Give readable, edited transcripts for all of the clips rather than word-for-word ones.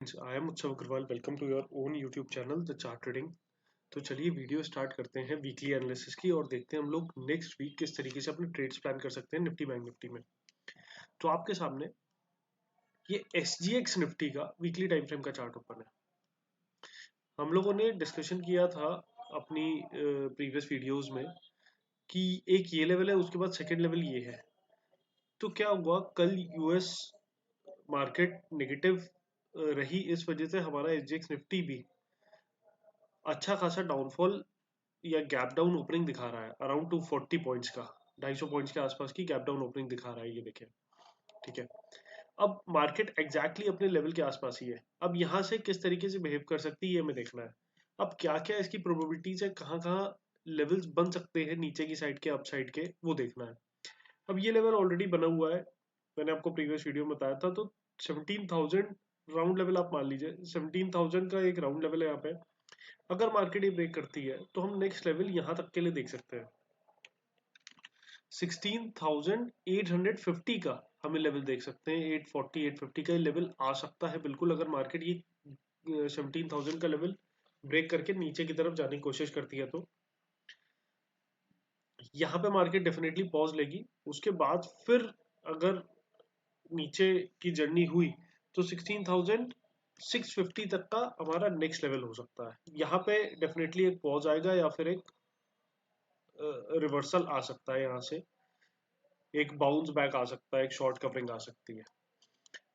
I am Utsav Agarwal. Welcome to your own YouTube channel the chart trading. तो चलिए video start करते हैं weekly analysis की और देखते हैं हम लोग नेक्स्ट वीक किस तरीके से अपने ट्रेड्स प्लान कर सकते हैं निफ्टी बैंक निफ्टी में। तो आपके सामने ये SGX निफ्टी का वीकली टाइम फ्रेम का चार्ट ओपन है। हम लोगों ने डिस्कशन किया था अपनी प्रीवियस वीडियोस में कि एक ये लेवल है, उसके बाद सेकेंड लेवल ये है। तो क्या हुआ, कल यूएस मार्केट नेगेटिव रही, इस वजह से हमारा SGX निफ्टी भी अच्छा खासा डाउनफॉल या गैप डाउन ओपनिंग दिखा रहा है अराउंड 240 पॉइंट्स का। 250 पॉइंट्स के आसपास की गैप डाउन ओपनिंग दिखा रहा है, ये देखें। ठीक है, अब मार्केट एग्जैक्टली अपने लेवल के आसपास ही है। अब यहाँ से किस तरीके से बिहेव कर सकती है ये हमें देखना है। अब क्या क्या इसकी प्रोबेबिलिटीज है, कहाँ कहाँ लेवल्स बन सकते हैं नीचे की साइड के, अप साइड के, वो देखना है। अब ये लेवल ऑलरेडी बना हुआ है, मैंने आपको प्रीवियस वीडियो में बताया था। तो 17,000 राउंड लेवल आप मान लीजिए, 17,000 का एक राउंड लेवल है यहाँ पे। अगर मार्केट ये ब्रेक करती है तो हम नेक्स्ट लेवल यहां तक के लिए देख सकते हैं। 16,850 का हमें लेवल देख सकते हैं। 840 850 का लेवल आ सकता है बिल्कुल, अगर मार्केट ये 17,000 का लेवल ब्रेक करके नीचे की तरफ जाने की कोशिश करती है। तो यहाँ पे मार्केट डेफिनेटली पॉज लेगी। उसके बाद फिर अगर नीचे की जर्नी हुई तो 16,650 तक का हमारा नेक्स्ट लेवल हो सकता है। यहाँ पे डेफिनेटली एक पॉज आएगा या फिर एक रिवर्सल आ सकता है, यहाँ से एक बाउंस बैक आ सकता है, एक शॉर्ट कवरिंग आ सकती है।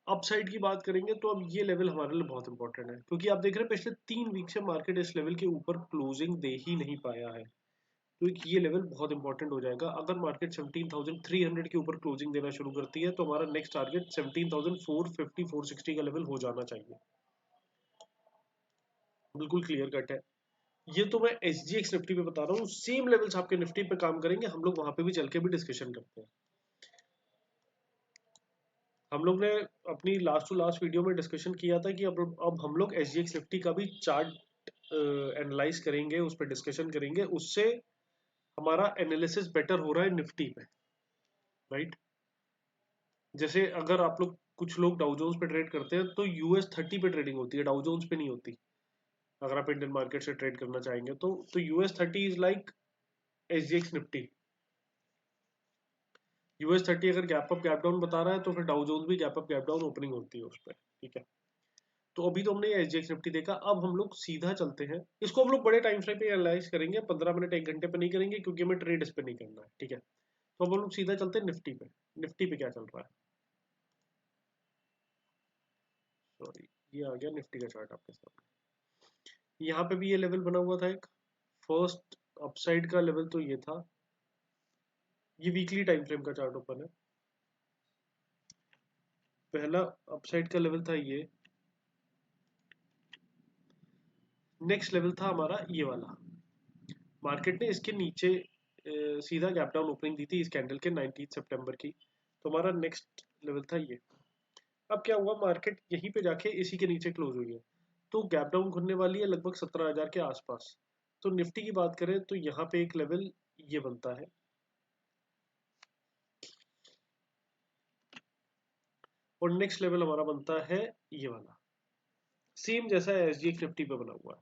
अपसाइड की बात करेंगे तो अब ये लेवल हमारे लिए बहुत इंपॉर्टेंट है, क्योंकि आप देख रहे हैं पिछले 3 वीक से मार्केट इस लेवल के ऊपर क्लोजिंग दे ही नहीं पाया है। तो एक ये लेवल बहुत इंपॉर्टेंट हो जाएगा। अगर मार्केट 17,300 के ऊपर क्लोजिंग देना शुरू करती है तो हमारा नेक्स्ट टारगेट 17,450 460 का लेवल हो जाना चाहिए। बिल्कुल क्लियर कट है। ये तो मैं SGX निफ्टी पे बता रहा हूँ, सेम लेवल्स आपके निफ्टी पे काम करेंगे। हम लोग वहां पे भी चल के भी डिस्कशन करते हैं। हम लोग ने अपनी लास्ट टू लास्ट वीडियो में डिस्कशन किया था कि अब हम लोग SGX निफ्टी का भी चार्ट एनालाइज करेंगे, उस पर डिस्कशन करेंगे। उससे हमारा एनालिसिस बेटर हो रहा है निफ्टी पे, राइट। जैसे अगर आप लोग, कुछ लोग डाउ जोन्स पे ट्रेड करते हैं तो US 30 पे ट्रेडिंग होती है, डाउ जोन्स पे नहीं होती। अगर आप इंडियन मार्केट से ट्रेड करना चाहेंगे तो US 30 is like SGX Nifty. US 30 अगर गैप अप गैप डाउन बता रहा है तो फिर डाउ जोन्स भी gap up gap down opening होती है उस पर। ठीक है, तो अभी तो हमने ये SGX निफ्टी देखा। अब हम लोग सीधा चलते हैं, इसको हम लोग बड़े टाइम फ्रेम पे एनालाइज करेंगे, 15 मिनट 1 घंटे पे नहीं करेंगे, क्योंकि हमें ट्रेड इस पे नहीं करना है। ठीक है, तो अब हम लोग सीधा चलते हैं निफ्टी पे। निफ्टी पे क्या चल रहा है, सॉरी, ये आ गया निफ्टी का चार्ट आपके सामने। यहाँ पे भी ये लेवल बना हुआ था एक, फर्स्ट अपसाइड का लेवल तो ये था। ये वीकली टाइम फ्रेम का चार्ट ओपन है। पहला अपसाइड का लेवल था ये, नेक्स्ट लेवल था हमारा ये वाला। मार्केट ने इसके नीचे सीधा गैप डाउन ओपनिंग दी थी इस कैंडल के 19 सितंबर की। तो हमारा नेक्स्ट लेवल था ये। अब क्या हुआ, मार्केट यहीं पे जाके इसी के नीचे क्लोज हुई है। तो गैप डाउन खुलने वाली है लगभग 17,000 के आसपास। तो निफ्टी की बात करें तो यहाँ पे एक लेवल ये बनता है, और नेक्स्ट लेवल हमारा बनता है ये वाला, सेम जैसा SGX निफ्टी पे बना हुआ है।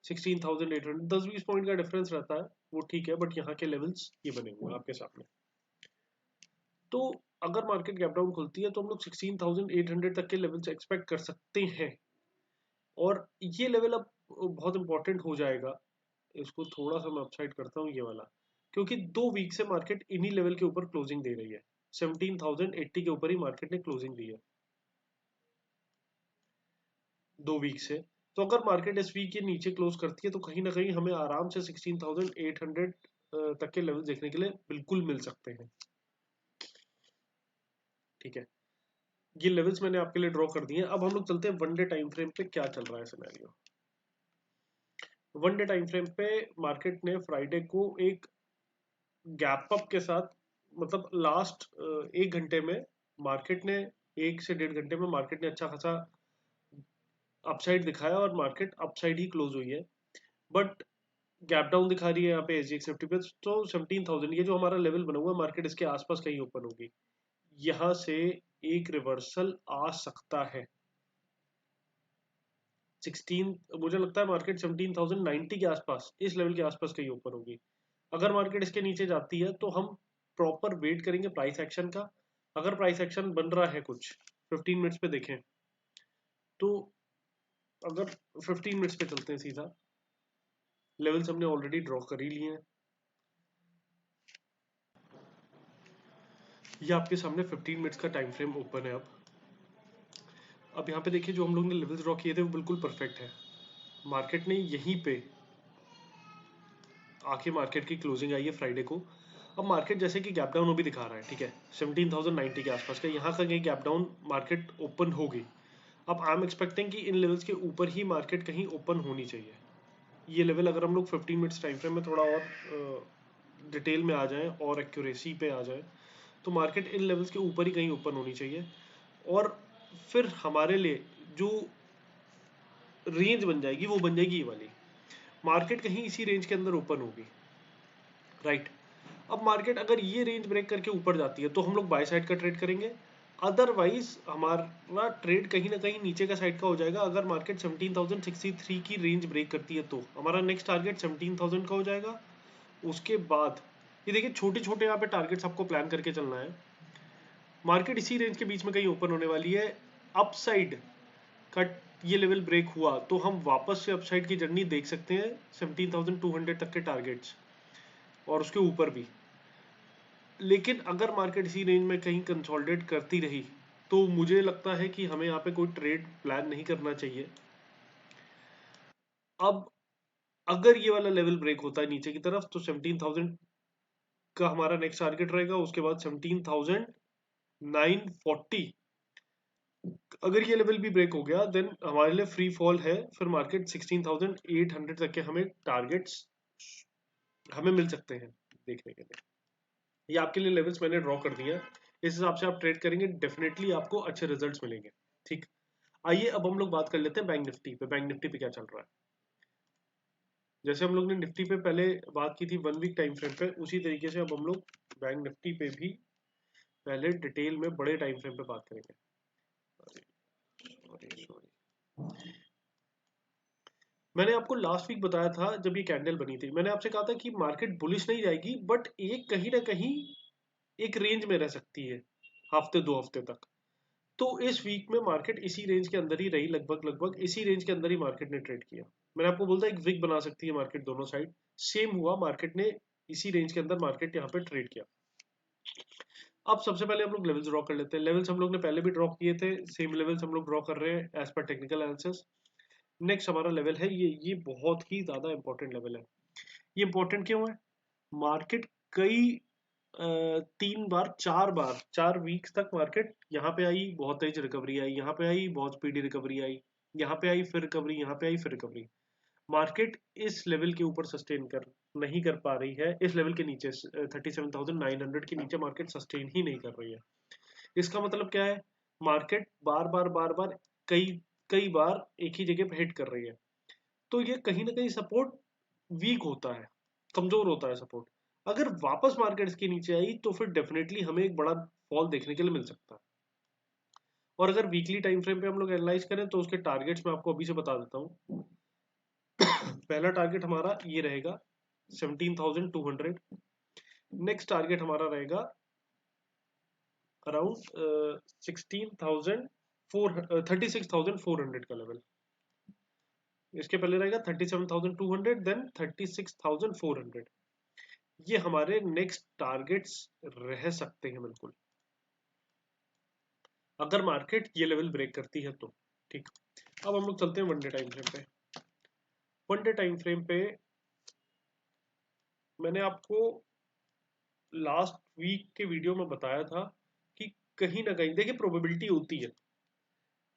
16,800, 10-20 पॉइंट का डिफरेंस रहता है, वो ठीक है, बट यहाँ के लेवल्स ये बने हुए हैं आपके सामने। तो अगर मार्केट गैप डाउन खुलती है तो हम लोग 16,800 तक के लेवल्स एक्सपेक्ट कर सकते हैं। और ये लेवल अब बहुत इंपॉर्टेंट हो जाएगा। इसको थोड़ा सा मैं अपसाइड करता हूँ, ये वाला, क्योंकि 2 वीक से मार्केट इन्हीं लेवल के ऊपर क्लोजिंग दे रही है। 17,080 के ऊपर ही मार्केट ने क्लोजिंग दी है 2 वीक से। तो अगर मार्केट इस वीक के नीचे क्लोज करती है तो कहीं ना कहीं हमें आराम से 16,800 तक के लेवल देखने के लिए बिल्कुल मिल सकते हैं। ठीक है, ये लेवल्स मैंने आपके लिए ड्रॉ कर दिए हैं। अब हम लोग चलते हैं वन डे टाइम फ्रेम पे क्या चल रहा है scenario. One day time frame पे मार्केट ने फ्राइडे को एक गैप अप के साथ, मतलब लास्ट 1 घंटे में मार्केट ने, 1 से 1.5 घंटे में मार्केट ने अच्छा खासा अपसाइड दिखाया और मार्केट अपसाइड ही क्लोज हुई है। बट गैप डाउन दिखा रही है यहाँ पे SGX निफ्टी पे। तो 17,000 ये जो हमारा लेवल बना हुआ है, मार्केट इसके आसपास कहीं ओपन होगी, यहाँ से एक रिवर्सल आ सकता है। 16, मुझे लगता है मार्केट 17,090 के आसपास, इस लेवल के आसपास कहीं ऊपर होगी। अगर मार्केट इसके नीचे जाती है तो हम प्रॉपर वेट करेंगे प्राइस एक्शन का। अगर प्राइस एक्शन बन रहा है कुछ 15 मिनट्स पे देखें तो, अगर 15 मिनट्स पे चलते हैं सीधा, लेवल्स हमने ऑलरेडी ड्रॉ कर ही लिए हैं। ये आपके सामने 15 मिनट्स का टाइम फ्रेम ओपन है। अब यहाँ पे देखिए जो हम लोग ने लेवल्स ड्रॉ किए थे वो बिल्कुल परफेक्ट है। मार्केट ने यहीं पे आके मार्केट की क्लोजिंग आई है फ्राइडे को। अब मार्केट जैसे कि गैप डाउन भी दिखा रहा है, ठीक है, 17,090 के आसपास का, यहाँ का कहीं गैप डाउन मार्केट ओपन होगी। अब आई एम एक्सपेक्टिंग कि इन लेवल्स के ऊपर ही मार्केट कहीं ओपन होनी चाहिए। ये लेवल अगर हम लोग 15 मिनट्स टाइम फ्रेम में थोड़ा और डिटेल में आ जाएं और एक्यूरेसी पे आ जाए तो मार्केट इन लेवल्स के ऊपर ही कहीं ओपन होनी चाहिए। और फिर हमारे लिए जो रेंज बन जाएगी वो बन जाएगी ये वाली। मार्केट कहीं इसी रेंज के अंदर ओपन होगी, राइट। अब मार्केट अगर ये रेंज ब्रेक करके ऊपर जाती है तो हम लोग बाय साइड का ट्रेड करेंगे, अदरवाइज हमारा ट्रेड कहीं ना कहीं नीचे का साइड का हो जाएगा। अगर मार्केट 17,063 की रेंज ब्रेक करती है तो हमारा नेक्स्ट टारगेट 17,000 का हो जाएगा। उसके बाद ये देखिए छोटे छोटे यहाँ पे टारगेट्स आपको प्लान करके चलना है। मार्केट इसी रेंज के बीच में कहीं ओपन होने वाली है। अपसाइड का ये लेवल ब्रेक हुआ तो हम वापस से अपसाइड की जर्नी देख सकते हैं 17,200 तक के टारगेट्स और उसके ऊपर भी। लेकिन अगर मार्केट इसी रेंज में कहीं कंसोलिडेट करती रही तो मुझे लगता है कि हमें यहाँ पे कोई ट्रेड प्लान नहीं करना चाहिए। अब अगर ये वाला लेवल ब्रेक होता है नीचे की तरफ तो 17,000 का हमारा नेक्स्ट टारगेट रहेगा। उसके बाद 17,940, अगर ये लेवल भी ब्रेक हो गया देन हमारे लिए फ्री फॉल है। फिर मार्केट 16,800 तक के हमें टारगेट्स हमें मिल सकते हैं देखने के लिए। ये आपके लिए लेवल्स मैंने ड्रॉ कर दिया, इस हिसाब से आप ट्रेड करेंगे डेफिनेटली आपको अच्छे रिजल्ट्स मिलेंगे। ठीक, आइए अब हम लोग बात कर लेते हैं बैंक निफ्टी पे। बैंक निफ्टी पे क्या चल रहा है। जैसे हम लोग ने निफ्टी पे पहले बात की थी 1 वीक टाइम फ्रेम पे, उसी तरीके से अब हम लोग बैंक निफ्टी पे भी पहले डिटेल में बड़े टाइम फ्रेम पे बात करेंगे। सॉरी, मैंने आपको लास्ट वीक बताया था जब ये कैंडल बनी थी, मैंने आपसे कहा था कि मार्केट बुलिश नहीं जाएगी बट एक कहीं ना कहीं एक रेंज में रह सकती है हफ्ते 2 हफ्ते तक। तो इस वीक में मार्केट इसी रेंज के अंदर ही रही, लगभग लगभग इसी रेंज के अंदर ही मार्केट ने ट्रेड किया। मैंने आपको बोलता एक विक बना सकती है मार्केट दोनों साइड, सेम हुआ, मार्केट ने इसी रेंज के अंदर मार्केट यहाँ पे ट्रेड किया। अब सबसे पहले हम लोग लेवल्स ड्रॉ कर लेते हैं। लेवल्स हम लोग ने पहले भी ड्रॉ किए थे, सेम लेवल्स हम लोग ड्रॉ कर रहे हैं as per technical analysis. Next हमारा लेवल है ये बहुत ही ज्यादा इंपॉर्टेंट लेवल है। ये इंपॉर्टेंट क्यों है, मार्केट कई 3 बार 4 बार 4 वीक्स तक मार्केट यहाँ पे आई, बहुत तेज रिकवरी आई, यहाँ पे आई बहुत स्पीडी रिकवरी आई, यहाँ पे आई फिर रिकवरी, यहाँ पे आई फिर रिकवरी। मार्केट इस लेवल के ऊपर सस्टेन कर नहीं कर पा रही है, इस लेवल के नीचे 37,900 के नीचे मार्केट सस्टेन ही नहीं कर रही है। इसका मतलब क्या है, मार्केट बार बार कई कई बार एक ही जगह पे हिट कर रही है। तो ये कहीं ना कहीं सपोर्ट वीक होता है, कमजोर होता है सपोर्ट। अगर वापस मार्केट इसके नीचे आई तो फिर डेफिनेटली हमें एक बड़ा फॉल देखने के लिए मिल सकता है। और अगर वीकली टाइम फ्रेम पे हम लोग एनालाइज करें तो उसके टारगेट्स मैं आपको अभी से बता देता हूँ। पहला टारगेट हमारा ये रहेगा 17,200। नेक्स्ट टारगेट हमारा रहेगा अराउंड 36,400 का लेवल। इसके पहले रहेगा 37,200 देन 36,400। ये हमारे नेक्स्ट टारगेट्स रह सकते हैं बिल्कुल, अगर मार्केट ये लेवल ब्रेक करती है तो। ठीक, अब हम लोग चलते हैं वनडे टाइम फ्रेम पे। वनडे टाइम फ्रेम पे मैंने आपको लास्ट वीक के वीडियो में बताया था कि कहीं ना कहीं देखिए प्रोबेबिलिटी होती है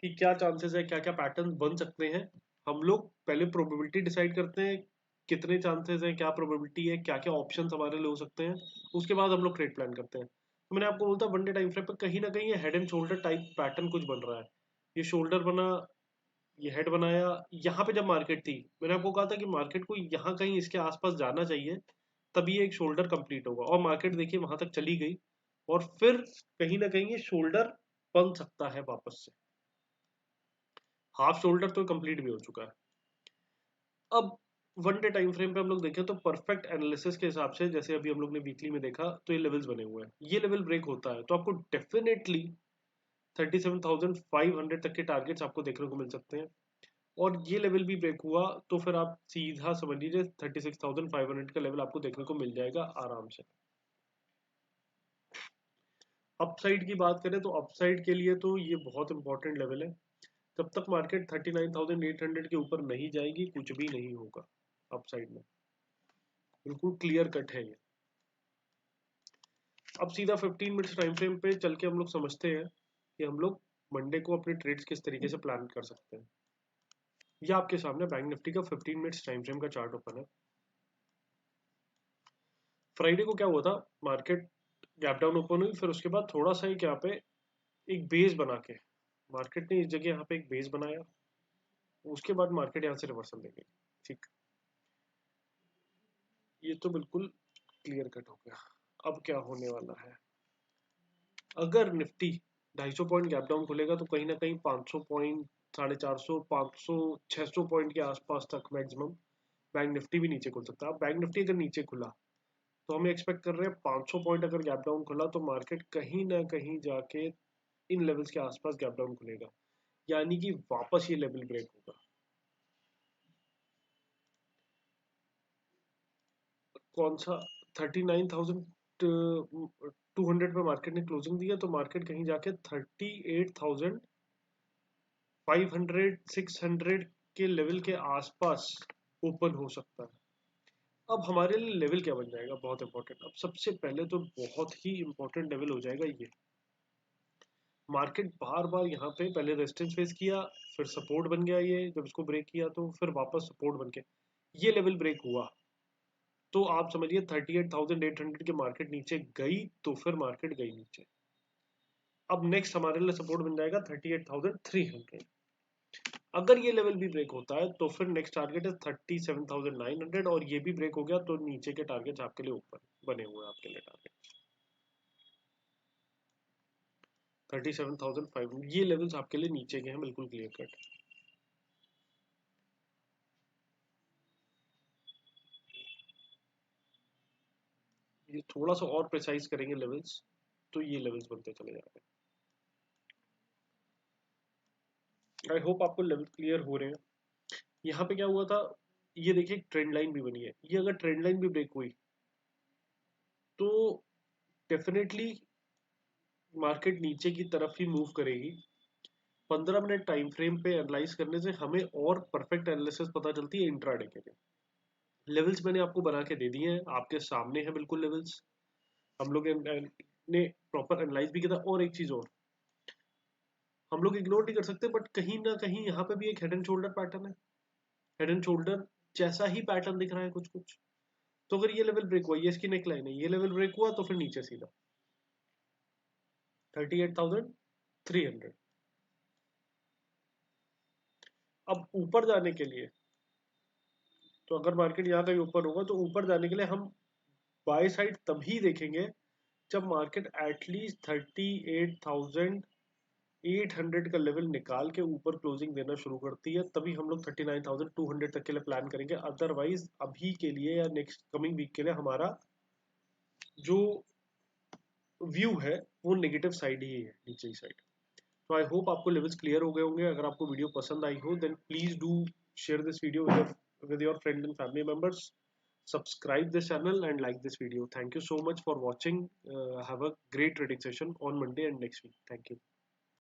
कि क्या चांसेस है, क्या क्या पैटर्न बन सकते हैं। हम लोग पहले प्रोबेबिलिटी डिसाइड करते हैं, कितने चांसेस हैं, क्या प्रोबेबिलिटी है, क्या क्या ऑप्शंस हमारे लिए हो सकते हैं, उसके बाद हम लोग ट्रेड प्लान करते हैं। तो मैंने आपको बोलता वनडे टाइम फ्रेम पर कहीं ना कहीं ये head and shoulder type pattern कुछ बन रहा है। ये शोल्डर बना, ये हेड बनाया, यहाँ पे जब मार्केट थी मैंने आपको कहा था कि मार्केट को यहाँ कहीं इसके आसपास जाना चाहिए तभी एक शोल्डर कंप्लीट होगा। और मार्केट देखिए वहां तक चली गई और फिर कहीं ना कहीं ये शोल्डर बन सकता है वापस से। हाफ शोल्डर तो कंप्लीट भी हो चुका है। अब वन डे टाइम फ्रेम पे हम लोग देखें तो परफेक्ट एनालिसिस के हिसाब से, जैसे अभी हम लोग ने वीकली में देखा, तो ये लेवल्स बने हुए हैं। ये लेवल ब्रेक होता है तो आपको डेफिनेटली 37,500 तक के टारगेट्स आपको देखने को मिल सकते हैं। और ये लेवल भी ब्रेक हुआ तो फिर आप सीधा समझ लीजिए 36,500 का लेवल आपको देखने को मिल जाएगा आराम से। अपसाइड की बात करें तो अपसाइड के लिए तो ये बहुत इंपॉर्टेंट लेवल है। जब तक मार्केट 39,800 के ऊपर नहीं जाएगी कुछ भी नहीं होगा अपसाइड में, बिल्कुल क्लियर कट है ये। अब सीधा 15 मिनट्स टाइम फ्रेम पे चल के हम लोग समझते हैं कि हम लोग मंडे को अपने ट्रेड्स किस तरीके से प्लान कर सकते हैं। ये आपके सामने बैंक निफ्टी का 15 मिनट्स टाइम फ्रेम का चार्ट ओपन है। फ्राइडे को क्या हुआ था, मार्केट गैप डाउन ओपन हुई, फिर उसके बाद थोड़ा सा एक यहाँ पे एक बेस बना के मार्केट ने इस जगह यहाँ पे एक बेस बनाया, उसके बाद मार्केट यहाँ से रिवर्सल दे गई। ठीक, ये तो बिल्कुल क्लियर कट हो गया। अब क्या होने वाला है, अगर निफ्टी 250 पॉइंट गैप डाउन खुलेगा तो कहीं ना कहीं 500 पॉइंट, 450, 500, 600 पॉइंट के आसपास तक मैक्सिमम बैंक निफ्टी भी नीचे खुल सकता है। अब बैंक निफ्टी अगर नीचे खुला तो हम एक्सपेक्ट कर रहे हैं 500 पॉइंट अगर गैप डाउन खुला तो मार्केट कहीं ना कहीं जाके इन लेवल्स के आसपास गैप डाउन खुलेगा, यानी कि वापस ये लेवल ब्रेक होगा। कौन सा, 39,200 पे मार्केट ने क्लोजिंग दिया तो मार्केट कहीं जाके 38,500, 600 के लेवल के आसपास ओपन हो सकता है। अब हमारे लिए लेवल क्या बन जाएगा, बहुत इंपॉर्टेंट। अब सबसे पहले तो बहुत ही इंपॉर्टेंट लेवल हो जाएगा ये, मार्केट बार बार यहाँ पे पहले रेजिस्टेंस फेस किया, फिर सपोर्ट बन गया, ये जब इसको ब्रेक किया तो फिर वापस सपोर्ट बन के ये लेवल ब्रेक हुआ तो आप समझिए 38,800 के मार्केट नीचे गई तो फिर मार्केट गई नीचे। अब नेक्स्ट हमारे लिए सपोर्ट बन जाएगा 38,300। अगर ये लेवल भी ब्रेक होता है तो फिर नेक्स्ट टारगेट है 37,900, और ये भी ब्रेक हो गया तो नीचे के टारगेट्स आपके लिए ऊपर बने हुए हैं। आपके लिए टारगेट 37,500, ये लेवल्स आपके लिए नीचे के हैं, बिल्कुल क्लियर कट। ये थोड़ा सा और प्रिसाइज करेंगे लेवल्स तो ये लेवल्स बनते चले जाएंगे। आई होप आपको लेवल क्लियर हो रहे हैं। यहाँ पे क्या हुआ था, ये देखिए ट्रेंड लाइन भी बनी है, ये अगर ट्रेंड लाइन भी ब्रेक हुई तो डेफिनेटली मार्केट नीचे की तरफ ही मूव करेगी। 15 मिनट टाइम फ्रेम पे एनालाइज करने से हमें और परफेक्ट एनालिसिस पता चलती है इंट्राडे के लिए। लेवल्स मैंने आपको बना के दे दिए हैं, आपके सामने है बिल्कुल लेवल्स, हम लोग ने प्रॉपर एनालाइज भी किया था। और एक चीज और हम लोग इग्नोर नहीं कर सकते, बट कहीं ना कहीं यहाँ पे भी एक हेड एंड शोल्डर पैटर्न है, हेड एंड शोल्डर जैसा ही पैटर्न दिख रहा है कुछ कुछ। तो अगर ये लेवल ब्रेक हुआ, ये इसकी नेक लाइन है, ये लेवल ब्रेक हुआ तो फिर नीचे सीधा 38,300। अब ऊपर जाने के लिए, तो अगर मार्केट यहाँ कहीं ऊपर होगा तो ऊपर जाने के लिए हम बाय साइड तभी देखेंगे जब मार्केट एटलीस्ट 38,800 का लेवल निकाल के ऊपर क्लोजिंग देना शुरू करती है, तभी हम लोग 39,200 तक के लिए प्लान करेंगे। अदरवाइज अभी के लिए या नेक्स्ट कमिंग वीक के लिए हमारा जो व्यू है वो नेगेटिव साइड ही है, नीचे की साइड। तो आई होप आपको लेवल्स क्लियर हो गए होंगे। अगर आपको वीडियो पसंद आई हो then please do share this video with your friends and family members. Subscribe this channel and like this video. Thank you so much for watching. Have a great trading session on Monday and next week. Thank you.